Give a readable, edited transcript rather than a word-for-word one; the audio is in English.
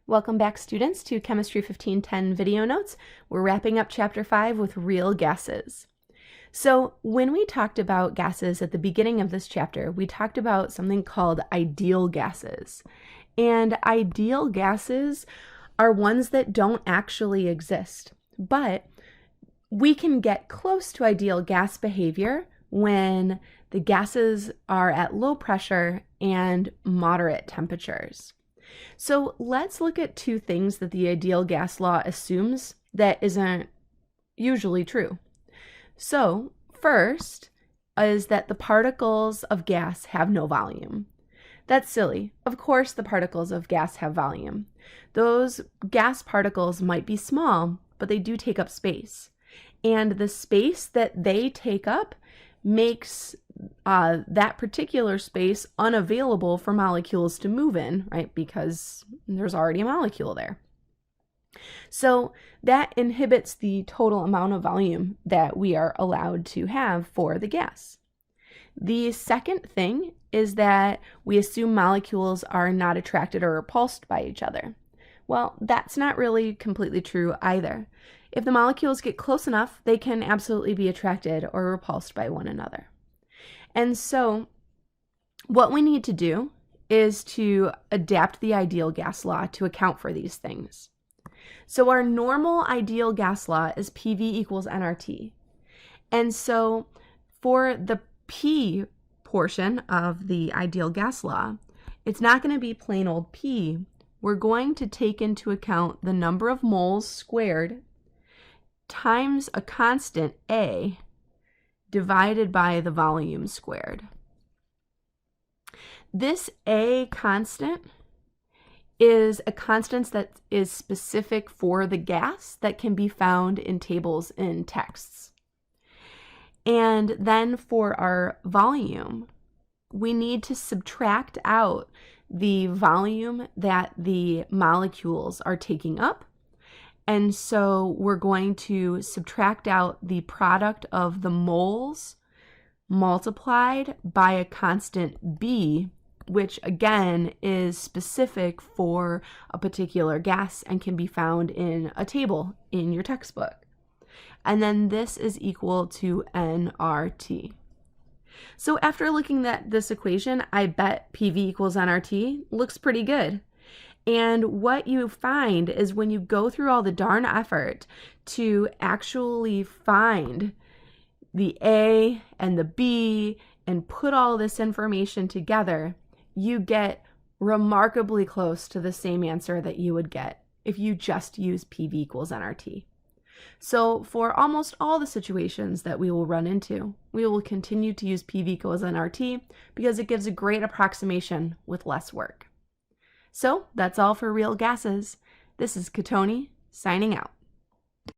Welcome back, students, to Chemistry 1510 video notes. We're wrapping up Chapter 5 with real gases. So when we talked about gases at the beginning of this chapter, we talked about something called ideal gases. And ideal gases are ones that don't actually exist. But we can get close to ideal gas behavior when the gases are at low pressure and moderate temperatures. So let's look at two things that the ideal gas law assumes that isn't usually true. So first is that the particles of gas have no volume. That's silly. Of course the particles of gas have volume. Those gas particles might be small, but they do take up space. And the space that they take up makes that particular space unavailable for molecules to move in, right? Because there's already a molecule there. So that inhibits the total amount of volume that we are allowed to have for the gas. The second thing is that we assume molecules are not attracted or repulsed by each other. Well, that's not really completely true either. If the molecules get close enough, they can absolutely be attracted or repulsed by one another. And so what we need to do is to adapt the ideal gas law to account for these things. So our normal ideal gas law is PV equals nRT. And so for the P portion of the ideal gas law, it's not going to be plain old P. We're going to take into account the number of moles squared times a constant A divided by the volume squared. This A constant is a constant that is specific for the gas that can be found in tables in texts. And then for our volume, we need to subtract out the volume that the molecules are taking up. And so we're going to subtract out the product of the moles multiplied by a constant B, which again is specific for a particular gas and can be found in a table in your textbook. And then this is equal to nRT. So after looking at this equation, I bet PV equals nRT looks pretty good. And what you find is when you go through all the darn effort to actually find the A and the B and put all this information together, you get remarkably close to the same answer that you would get if you just use PV equals nRT. So for almost all the situations that we will run into, we will continue to use PV equals nRT because it gives a great approximation with less work. So that's all for real gases. This is Katoni signing out.